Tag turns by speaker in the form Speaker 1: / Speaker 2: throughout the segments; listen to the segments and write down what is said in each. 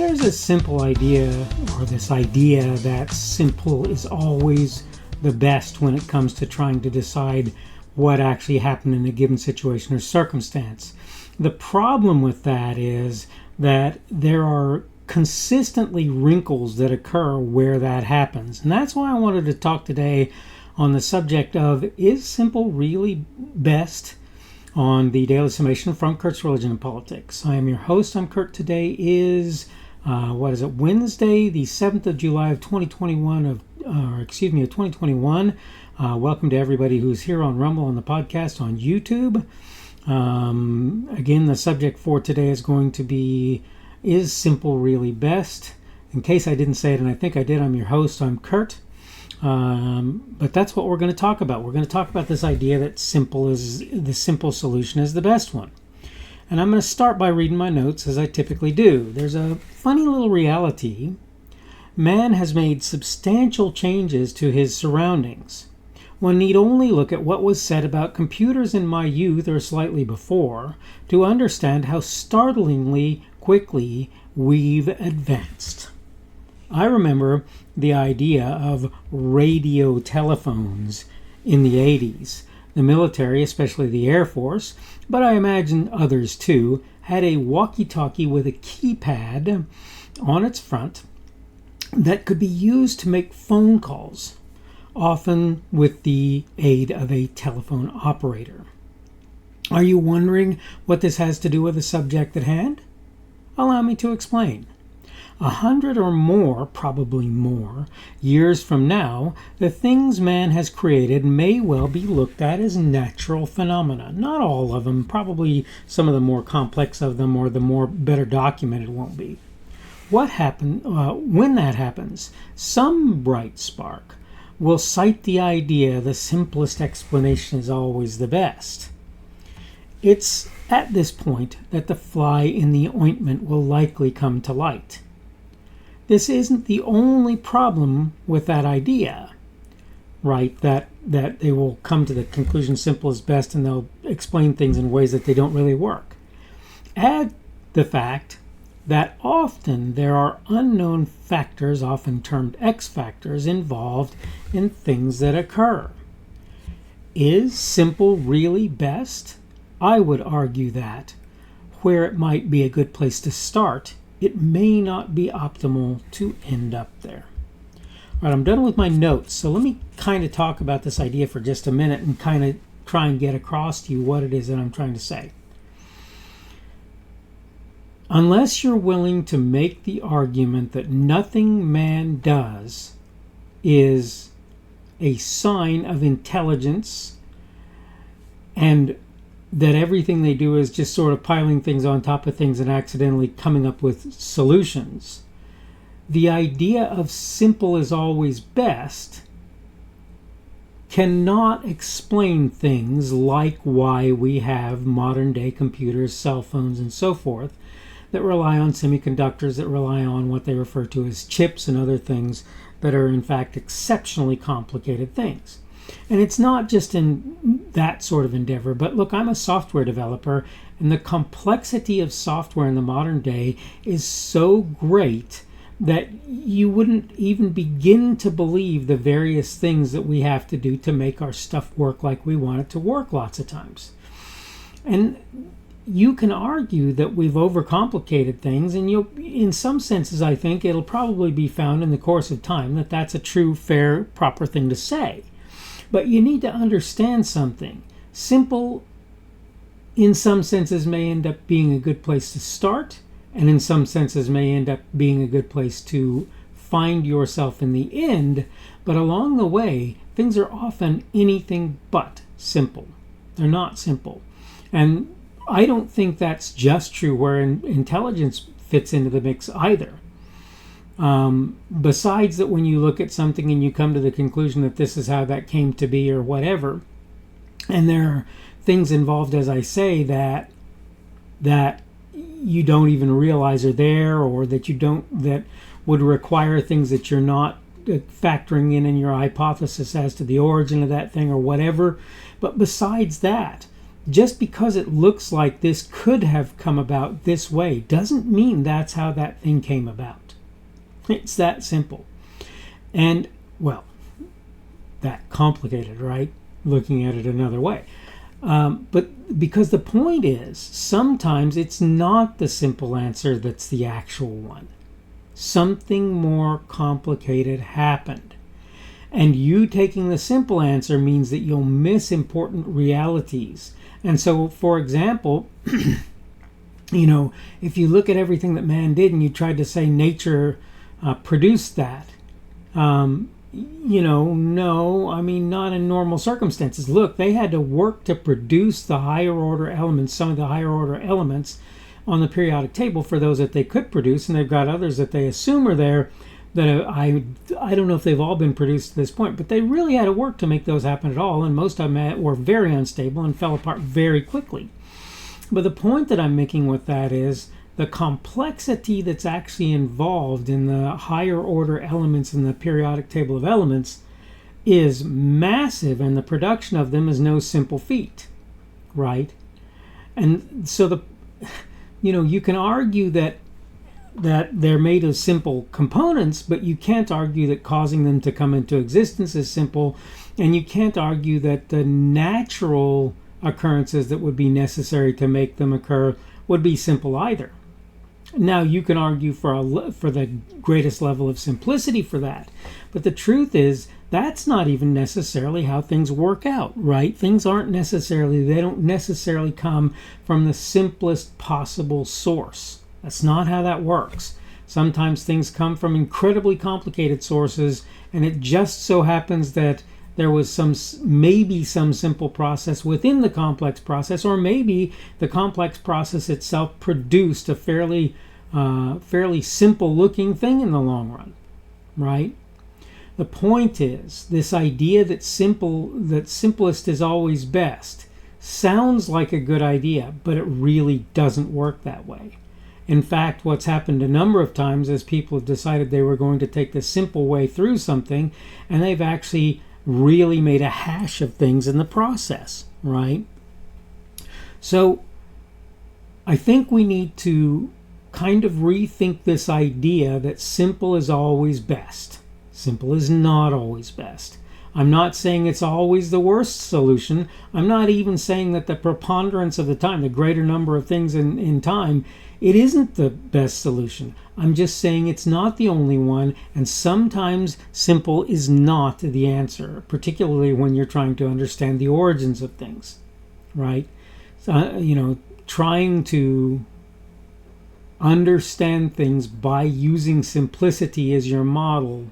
Speaker 1: There's a simple idea, or this idea that simple is always the best when it comes to trying to decide what actually happened in a given situation or circumstance. The problem with that is that there are consistently wrinkles that occur where that happens. And that's why I wanted to talk today on the subject of, is simple really best? On the Daily Summation from Kurt's Religion and Politics. I am your host. I'm Kurt. Today is, Wednesday, the 7th of July of 2021, 2021. Welcome to everybody who's here on Rumble, on the podcast, on YouTube. Again, the subject for today is going to be, is simple really best? In case I didn't say it, and I think I did, I'm your host. I'm Kurt. But that's what we're going to talk about. We're going to talk about this idea that the simple solution is the best one. And I'm going to start by reading my notes, as I typically do. There's a funny little reality. Man has made substantial changes to his surroundings. One need only look at what was said about computers in my youth or slightly before to understand how startlingly quickly we've advanced. I remember the idea of radio telephones in the 80s. The military, especially the Air Force, but I imagine others too, had a walkie-talkie with a keypad on its front that could be used to make phone calls, often with the aid of a telephone operator. Are you wondering what this has to do with the subject at hand? Allow me to explain. 100 or more, probably more, years from now, the things man has created may well be looked at as natural phenomena. Not all of them, probably some of the more complex of them or the more better documented won't be. What happened when that happens? Some bright spark will cite the idea the simplest explanation is always the best. It's at this point that the fly in the ointment will likely come to light. This isn't the only problem with that idea, right? That they will come to the conclusion simple is best and they'll explain things in ways that they don't really work. Add the fact that often there are unknown factors, often termed X factors, involved in things that occur. Is simple really best? I would argue that where it might be a good place to start, it may not be optimal to end up there. All right, I'm done with my notes, so let me kind of talk about this idea for just a minute and kind of try and get across to you what it is that I'm trying to say. Unless you're willing to make the argument that nothing man does is a sign of intelligence and that everything they do is just sort of piling things on top of things and accidentally coming up with solutions, the idea of simple is always best cannot explain things like why we have modern day computers, cell phones, and so forth that rely on semiconductors, that rely on what they refer to as chips and other things that are in fact exceptionally complicated things. And it's not just in that sort of endeavor, but look, I'm a software developer, and the complexity of software in the modern day is so great that you wouldn't even begin to believe the various things that we have to do to make our stuff work like we want it to work lots of times. And you can argue that we've overcomplicated things, and in some senses, I think it'll probably be found in the course of time that that's a true, fair, proper thing to say. But you need to understand something. Simple, in some senses, may end up being a good place to start, and in some senses may end up being a good place to find yourself in the end. But along the way, things are often anything but simple. They're not simple. And I don't think that's just true where intelligence fits into the mix either. Besides that, when you look at something and you come to the conclusion that this is how that came to be or whatever, and there are things involved, as I say, that you don't even realize are there, or that would require things that you're not factoring in your hypothesis as to the origin of that thing or whatever. But besides that, just because it looks like this could have come about this way doesn't mean that's how that thing came about. It's that simple. And, well, that complicated, right? Looking at it another way. But because the point is, sometimes it's not the simple answer that's the actual one. Something more complicated happened. And you taking the simple answer means that you'll miss important realities. And so, for example, if you look at everything that man did and you tried to say nature produced that, no, not in normal circumstances. Look, they had to work to produce the higher order elements, some of the higher order elements on the periodic table for those that they could produce, and they've got others that they assume are there that I don't know if they've all been produced at this point, but they really had to work to make those happen at all, and most of them were very unstable and fell apart very quickly. But the point that I'm making with that is the complexity that's actually involved in the higher order elements in the periodic table of elements is massive, and the production of them is no simple feat, right? And so you can argue that they're made of simple components, but you can't argue that causing them to come into existence is simple, and you can't argue that the natural occurrences that would be necessary to make them occur would be simple either. Now, you can argue for the greatest level of simplicity for that, but the truth is that's not even necessarily how things work out, right? They don't necessarily come from the simplest possible source. That's not how that works. Sometimes things come from incredibly complicated sources, and it just so happens that there was maybe some simple process within the complex process, or maybe the complex process itself produced a fairly simple looking thing in the long run, right? The point is, this idea that simplest is always best sounds like a good idea, but it really doesn't work that way. In fact, what's happened a number of times is people have decided they were going to take the simple way through something, and they've actually really made a hash of things in the process, right? So I think we need to kind of rethink this idea that simple is always best. Simple is not always best. I'm not saying it's always the worst solution. I'm not even saying that the preponderance of the time, the greater number of things in time, it isn't the best solution. I'm just saying it's not the only one, and sometimes simple is not the answer, particularly when you're trying to understand the origins of things, right? So, trying to understand things by using simplicity as your model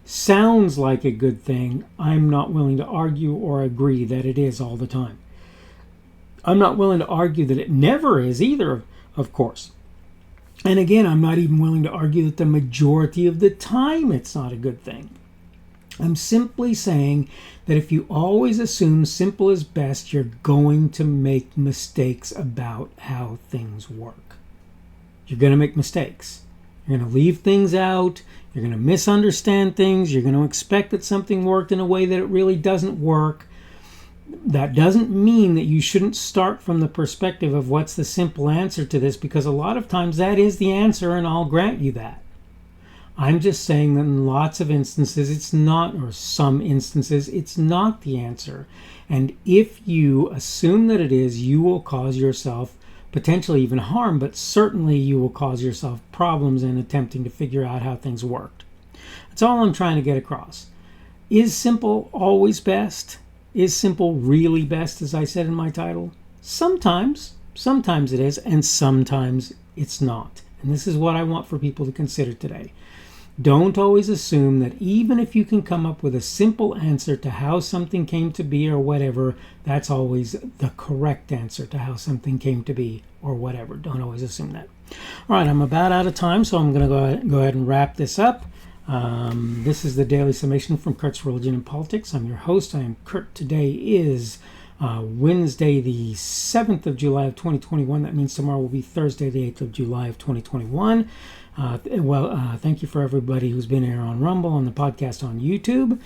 Speaker 1: sounds like a good thing. I'm not willing to argue or agree that it is all the time. I'm not willing to argue that it never is either, of course. And again, I'm not even willing to argue that the majority of the time it's not a good thing. I'm simply saying that if you always assume simple is best, you're going to make mistakes about how things work. You're going to make mistakes. You're going to leave things out. You're going to misunderstand things. You're going to expect that something worked in a way that it really doesn't work. That doesn't mean that you shouldn't start from the perspective of what's the simple answer to this, because a lot of times that is the answer, and I'll grant you that. I'm just saying that in lots of instances it's not, or some instances it's not the answer. And if you assume that it is, you will cause yourself potentially even harm, but certainly you will cause yourself problems in attempting to figure out how things worked. That's all I'm trying to get across. Is simple always best? Is simple really best, as I said in my title? Sometimes it is, and sometimes it's not. And this is what I want for people to consider today. Don't always assume that even if you can come up with a simple answer to how something came to be or whatever, that's always the correct answer to how something came to be or whatever. Don't always assume that. All right, I'm about out of time, so I'm going to go ahead and wrap this up. This is the Daily Summation from Kurt's Religion and Politics. I'm your host. I am Kurt. Today is Wednesday, the 7th of July of 2021. That means tomorrow will be Thursday, the 8th of July of 2021. Thank you for everybody who's been here on Rumble, on the podcast on YouTube.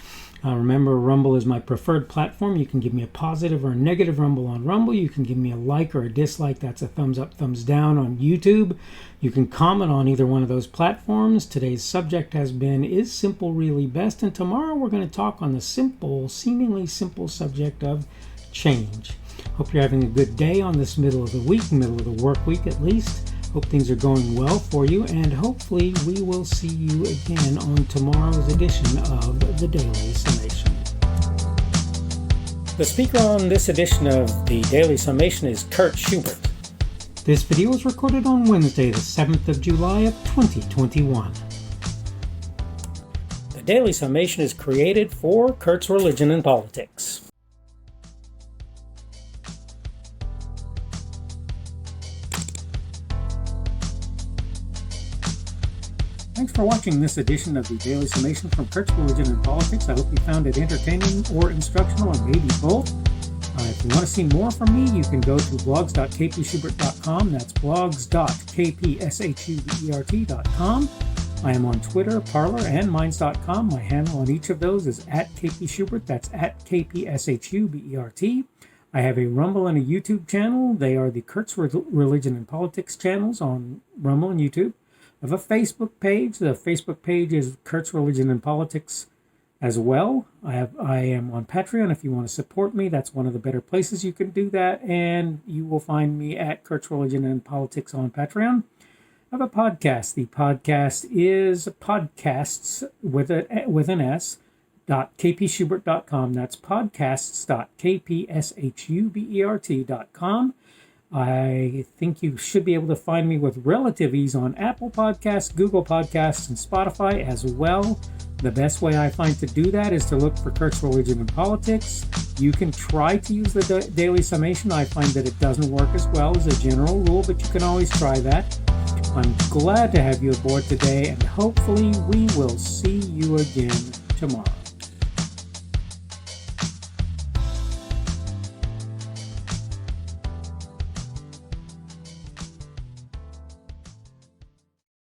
Speaker 1: Remember, Rumble is my preferred platform. You can give me a positive or a negative rumble on Rumble. You can give me a like or a dislike. That's a thumbs up, thumbs down on YouTube. You can comment on either one of those platforms. Today's subject has been, is simple really best? And tomorrow we're going to talk on the seemingly simple subject of change. Hope you're having a good day on this middle of the week, middle of the work week at least. Hope things are going well for you, and hopefully we will see you again on tomorrow's edition of the Daily Summation. The speaker on this edition of the Daily Summation is Kurt Schubert. This video was recorded on Wednesday, the 7th of July of 2021. The Daily Summation is created for Kurt's Religion and Politics. Thanks for watching this edition of the Daily Summation from Kurt's Religion and Politics. I hope you found it entertaining or instructional, or maybe both. If you want to see more from me, you can go to blogs.kpschubert.com. That's blogs.kpschubert.com. I am on Twitter, Parler, and Minds.com. My handle on each of those is @kpschubert. That's @kpschubert. I have a Rumble and a YouTube channel. They are the Kurt's Religion and Politics channels on Rumble and YouTube. I have a Facebook page. The Facebook page is Kurt's Religion and Politics as well. I am on Patreon. If you want to support me, that's one of the better places you can do that. And you will find me at Kurt's Religion and Politics on Patreon. I have a podcast. The podcast is podcasts with an S, .kpschubert.com. That's podcasts.kpschubert.com. I think you should be able to find me with relative ease on Apple Podcasts, Google Podcasts, and Spotify as well. The best way I find to do that is to look for Kurt's Religion and Politics. You can try to use the Daily Summation. I find that it doesn't work as well as a general rule, but you can always try that. I'm glad to have you aboard today, and hopefully we will see you again tomorrow.